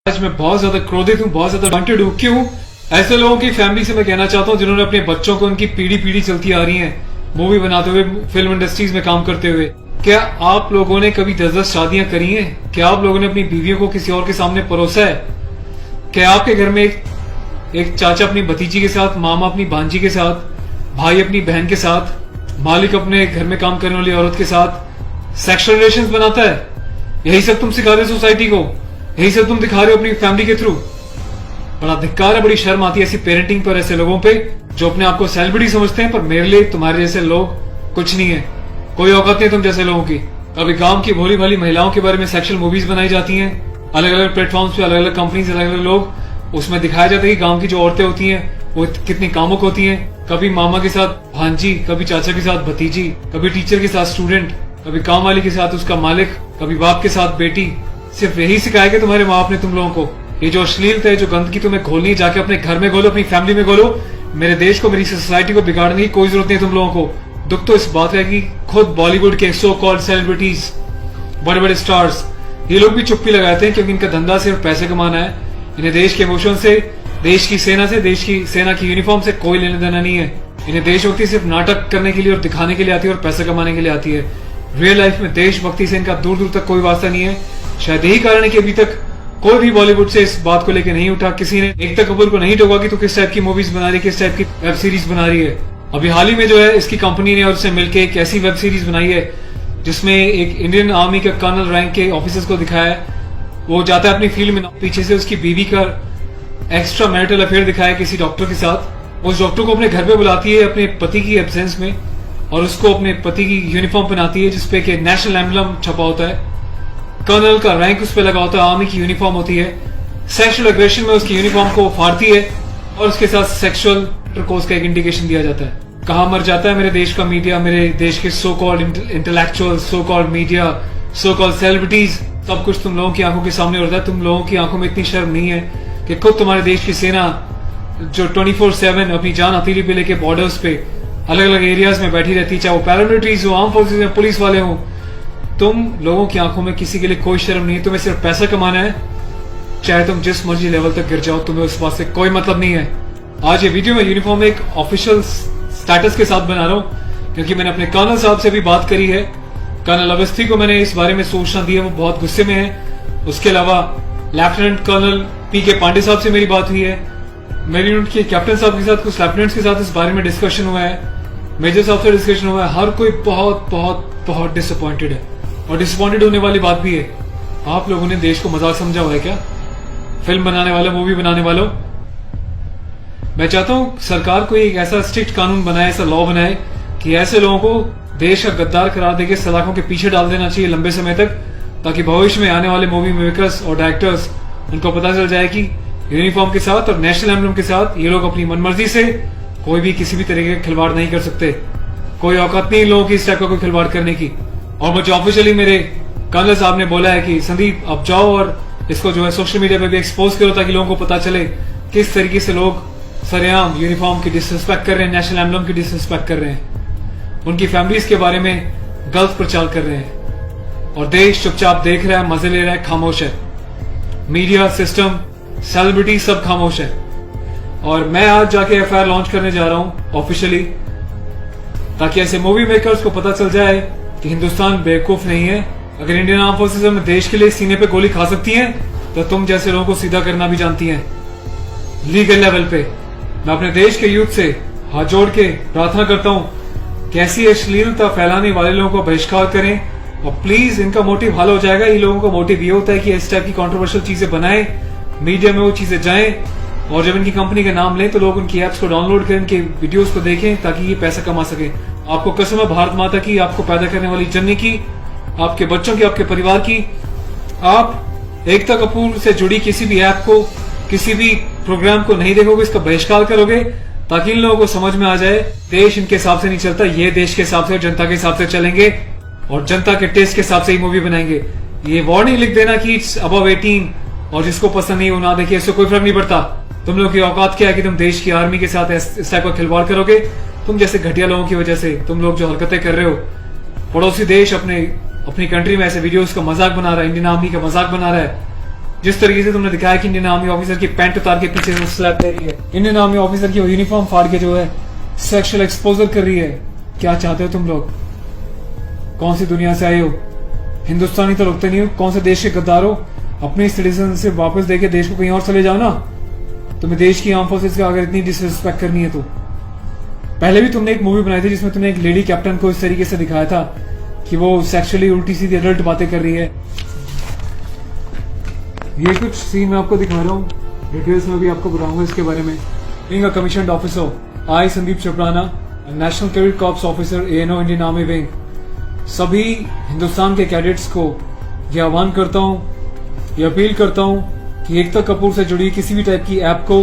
आज मैं बहुत ज्यादा क्रोधित हूँ, बहुत ज्यादा वांटेड हूँ। क्यों? ऐसे लोगों की फैमिली से मैं कहना चाहता हूँ जिन्होंने अपने बच्चों को उनकी पीढ़ी पीढ़ी चलती आ रही है, मूवी बनाते हुए, फिल्म इंडस्ट्रीज में काम करते हुए। क्या आप लोगों ने कभी 10-10 शादियां करी हैं? क्या आप लोगों ने अपनी बीवियों को किसी और के सामने परोसा है? क्या आपके घर में एक चाचा अपनी भतीजी के साथ, मामा अपनी भांजी के साथ, भाई अपनी बहन के साथ, मालिक अपने घर में काम करने वाली औरत के साथ सेक्सुअल रिलेशंस बनाता है? यही सब तुम सिखा रहे हो सोसाइटी को, यही सब तुम दिखा रहे हो अपनी फैमिली के थ्रू। बड़ा धिक्कार है, बड़ी शर्म आती है ऐसी पेरेंटिंग पर, ऐसे लोगों पे जो अपने आप को सेलिब्रिटी समझते हैं। पर मेरे लिए तुम्हारे जैसे लोग कुछ नहीं है, कोई औकात नहीं तुम जैसे लोगों की। अभी गांव की भोली भाली महिलाओं के बारे में सेक्सुअल मूवीज बनाई जाती हैं, अलग अलग प्लेटफॉर्म्स पे, अलग अलग कंपनीज, अलग अलग लोग। उसमें दिखाया जाता है कि गांव की जो औरतें होती हैं वो कितनी कामुक होती हैं। कभी मामा के साथ भांजी, कभी चाचा के साथ भतीजी, कभी टीचर के साथ स्टूडेंट, कभी काम वाली के साथ उसका मालिक, कभी बाप के साथ बेटी। सिर्फ यही सिखाया कि तुम्हारे माँ बाप ने तुम लोगों को। ये जो अश्लीलता है, जो गंदगी तुम्हें खोलनी है, जाके अपने घर में घोलो, अपनी फैमिली में घोलो। मेरे देश को, मेरी सोसाइटी को बिगाड़ने की कोई जरूरत नहीं है तुम लोगों को। दुख तो इस बात है कि खुद बॉलीवुड के सो कॉल्ड सेलिब्रिटीज, बड़े बड़े स्टार्स, ये लोग भी चुप्पी लगाते हैं क्योंकि इनका धंधा सिर्फ पैसे कमाना है। इन्हें देश के इमोशन से, देश की सेना से, देश की सेना की यूनिफॉर्म से कोई लेना देना नहीं है। इन्हें देशभक्ति सिर्फ नाटक करने के लिए और दिखाने के लिए आती है और पैसे कमाने के लिए आती है। रियल लाइफ में देशभक्ति से इनका दूर दूर तक कोई वास्ता नहीं है। शायद यही कारण है कि अभी तक कोई भी बॉलीवुड से इस बात को लेकर नहीं उठा, किसी ने एकता कपूर को नहीं टोका कि तू किस टाइप की मूवीज बना रही है, किस टाइप की वेब सीरीज बना रही है। अभी हाल ही में जो है इसकी कंपनी ने और उससे मिलकर एक ऐसी वेब सीरीज बनाई है जिसमें एक इंडियन आर्मी के कर्नल रैंक के ऑफिसर्स को दिखाया है। वो जाता है अपनी फील्ड में, पीछे से उसकी बीवी का एक्स्ट्रा मैरिटल अफेयर दिखाया है किसी डॉक्टर के साथ। उस डॉक्टर को अपने घर पे बुलाती है अपने पति की एब्सेंस में और उसको अपने पति की यूनिफॉर्म पहनाती है जिसपे कि नेशनल एम्बलम छपा होता है, कर्नल का रैंक उस पे लगा होता है, आर्मी की यूनिफॉर्म होती है। सेक्सुअल एग्रेशन में उसकी यूनिफॉर्म को फाड़ती है और उसके साथ सेक्सुअल इंटरकोर्स का एक इंडिकेशन दिया जाता है। कहाँ मर जाता है मेरे देश का मीडिया, मेरे देश के so called intellectual, so called media, so called celebrities. सब कुछ तुम लोगों की आंखों के सामने होता है। तुम लोगों की आंखों में इतनी शर्म नहीं है कि खुद तुम्हारे देश की सेना जो 24/7 अपनी जान हथेली पे लेके बॉर्डर्स पे अलग अलग एरियाज में बैठी रहती, चाहे वो पैरामिलिट्रीज हो, आर्म फोर्सेज में पुलिस वाले हो, तुम लोगों की आंखों में किसी के लिए कोई शर्म नहीं है। तुम्हें सिर्फ पैसा कमाना है, चाहे तुम जिस मर्जी लेवल तक गिर जाओ, तुम्हें उस बात से कोई मतलब नहीं है। आज ये वीडियो में यूनिफॉर्म एक ऑफिशियल स्टेटस के साथ बना रहा हूँ क्योंकि मैंने अपने कर्नल साहब से भी बात करी है। कर्नल अवस्थी को मैंने इस बारे में सूचना दी है, वो बहुत गुस्से में है। उसके अलावा लेफ्टिनेंट कर्नल PK पांडे साहब से मेरी बात हुई है। मेरी यूनिट के कैप्टन साहब के साथ, कुछ लेफ्टिनेंट्स के साथ इस बारे में डिस्कशन हुआ है, मेजर साहब से डिस्कशन हुआ है। हर कोई बहुत बहुत बहुत डिसअपॉइंटेड है और डिसअपॉइंटेड होने वाली बात भी है। आप लोगों ने देश को मजाक समझा हुआ है क्या? फिल्म बनाने वालों, मूवी बनाने वालों, मैं चाहता हूं सरकार को एक ऐसा स्ट्रिक्ट कानून बनाए, ऐसा लॉ बनाए कि ऐसे लोगों को देश का गद्दार करार देके सलाखों के पीछे डाल देना चाहिए लंबे समय तक, ताकि भविष्य में आने वाले मूवी मेकर्स और डायरेक्टर्स उनको पता चल जाए कि यूनिफॉर्म के साथ और नेशनल एम्बलम के साथ ये लोग अपनी मनमर्जी से कोई भी किसी भी तरीके का खिलवाड़ नहीं कर सकते। कोई औकात नहीं लोगों की इस टाइप का कोई खिलवाड़ करने की। और मुझे ऑफिशियली मेरे कर्नल साहब ने बोला है कि संदीप अब जाओ और इसको जो है सोशल मीडिया पे भी एक्सपोज करो ताकि लोगों को पता चले किस तरीके से लोग सरेआम यूनिफॉर्म की डिसरिस्पेक्ट कर रहे हैं, नेशनल एम्बलम की डिसरिस्पेक्ट कर रहे हैं, उनकी फैमिलीज के बारे में गलत प्रचार कर रहे हैं और देश चुपचाप देख रहा है, मजे ले रहा है, खामोश है। मीडिया, सिस्टम, सेलिब्रिटी सब खामोश है। और मैं आज जाके FIR लॉन्च करने जा रहा हूं ऑफिशियली, ताकि ऐसे मूवी मेकर्स को पता चल जाए कि हिंदुस्तान बेवकूफ नहीं है। अगर इंडियन आर्म फोर्सेज अपने देश के लिए सीने पे गोली खा सकती हैं तो तुम जैसे लोगों को सीधा करना भी जानती हैं लीगल लेवल पे। मैं अपने देश के यूथ से हाथ जोड़ के प्रार्थना करता हूं कि ऐसी अश्लीलता फैलाने वाले लोगों को बहिष्कार करें और प्लीज, इनका मोटिव हल हो जाएगा। ये लोगों का मोटिव ये होता है कि इस टाइप की कंट्रोवर्शियल चीजें बनाएं, मीडिया में वो चीजें जाएं और जब इनकी कंपनी का नाम लें तो लोग उनकी एप्स को डाउनलोड करें, इनके वीडियोस को देखें ताकि ये पैसा कमा सके। आपको कसम है भारत माता की, आपको पैदा करने वाली जननी की, आपके बच्चों की, आपके परिवार की, आप एकता कपूर से जुड़ी किसी भी ऐप को, किसी भी प्रोग्राम को नहीं देखोगे, इसका बहिष्कार करोगे ताकि इन लोगों को समझ में आ जाए देश इनके हिसाब से नहीं चलता, ये देश के हिसाब से, जनता के हिसाब से चलेंगे और जनता के टेस्ट के हिसाब से ही मूवी बनाएंगे। ये वार्निंग लिख देना कि इट्स अबव 18 और जिसको पसंद नहीं वो ना देखिए, इससे कोई फर्क नहीं पड़ता। तुम लोग की औकात क्या है कि तुम देश की आर्मी के साथ इस टाइप का खिलवाड़ करोगे? तुम जैसे घटिया लोगों की वजह से तुम लोग जो हरकतें कर रहे हो, पड़ोसी देश अपनी कंट्री में ऐसे वीडियोस का मजाक बना रहा है, इंडियन आर्मी का मजाक बना रहा है, जिस तरीके से तुमने दिखाया कि इंडियन आर्मी ऑफिसर की पैंट उतार के पीछे से स्लैप दे रही है, इंडियन आर्मी ऑफिसर की यूनिफॉर्म फाड़ के जो है सेक्सुअल एक्सपोजर कर रही है, क्या चाहते हो तुम लोग? कौन सी दुनिया से आए हो? हिंदुस्तानी तो लगते नहीं हो, कौन से देश के गद्दार हो? अपने सिटीजन से वापस देके देश को कहीं और चले जाओ ना। तुम्हें देश की आर्म फोर्सेस का अगर इतनी डिसरिस्पेक्ट करनी है तो। पहले भी तुमने एक मूवी बनाई थी जिसमें तुमने एक लेडी कैप्टन को इस तरीके से दिखाया था कि वो सेक्सुअली उल्टी सीधी एडल्ट बातें कर रही है। ये कुछ सीन मैं आपको दिखा रहा हूँ, डिटेल्स में भी आपको बताऊंगा इसके बारे में। Being a commissioned officer, I Sandeep चपराना, national cadet corps officer ANO Indian army wing, सभी हिंदुस्तान के कैडेट्स को ये आह्वान करता हूँ, ये अपील करता हूँ कि एकता कपूर से जुड़ी किसी भी टाइप की ऐप को,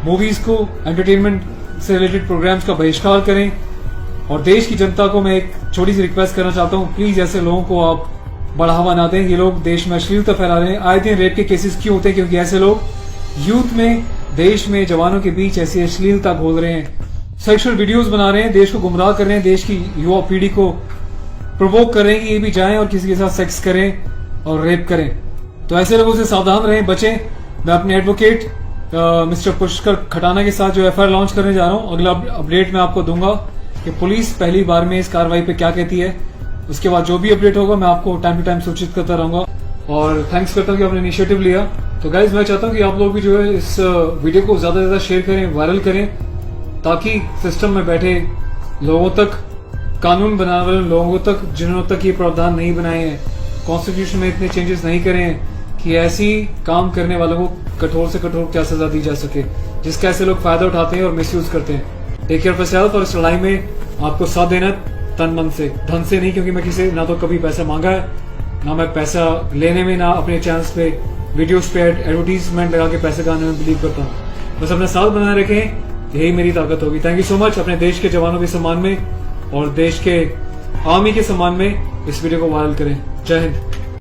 मूवीज को, एंटरटेनमेंट से रिलेटेड प्रोग्राम्स का बहिष्कार करें। और देश की जनता को मैं एक छोटी सी रिक्वेस्ट करना चाहता हूँ, प्लीज ऐसे लोगों को आप बढ़ावा ना दें। ये लोग देश में अश्लीलता फैला रहे हैं। आए दिन रेप के केसेस क्यों होते हैं? क्योंकि ऐसे लोग यूथ में, देश में, जवानों के बीच ऐसी अश्लीलता घोल रहे हैं, सेक्सुअल वीडियोस बना रहे हैं, देश को गुमराह कर रहे हैं, देश की युवा पीढ़ी को प्रोवोक कर रहे हैं कि ये भी जाएं और किसी के साथ सेक्स करें और रेप करें। तो ऐसे लोगों से सावधान रहें, बचें। मैं अपने एडवोकेट मिस्टर पुष्कर खटाना के साथ जो FIR लॉन्च करने जा रहा हूं, अगला अपडेट मैं आपको दूंगा कि पुलिस पहली बार में इस कार्रवाई पे क्या कहती है। उसके बाद जो भी अपडेट होगा मैं आपको टाइम टू टाइम सूचित करता रहूंगा। और थैंक्स करता हूँ कि आपने इनिशिएटिव लिया। तो गाइज मैं चाहता हूँ कि आप लोग भी जो है इस वीडियो को ज्यादा से ज्यादा शेयर करें, वायरल करें, ताकि सिस्टम में बैठे लोगों तक, कानून बनाने वाले लोगों तक, जिन्होंने तक ये प्रावधान नहीं बनाए हैं, कॉन्स्टिट्यूशन में इतने चेंजेस नहीं करे हैं कि ऐसी काम करने वालों को कठोर से कठोर क्या सजा दी जा सके, जिसका ऐसे लोग फायदा उठाते हैं और मिसयूज करते हैं। Take care of yourself. और इस लड़ाई में आपको साथ देना तन मन से, धन से नहीं, क्योंकि मैं किसी ना तो कभी पैसा मांगा है, ना मैं पैसा लेने में, ना अपने चैनल्स पे वीडियोस पे एडवर्टीजमेंट लगा के पैसे गाने में बिलीव करता हूँ। बस अपना साथ बनाए रखें, यही मेरी ताकत होगी। Thank you so much. अपने देश के जवानों के सम्मान में और देश के आर्मी के सम्मान में इस वीडियो को वायरल करें। जय हिंद।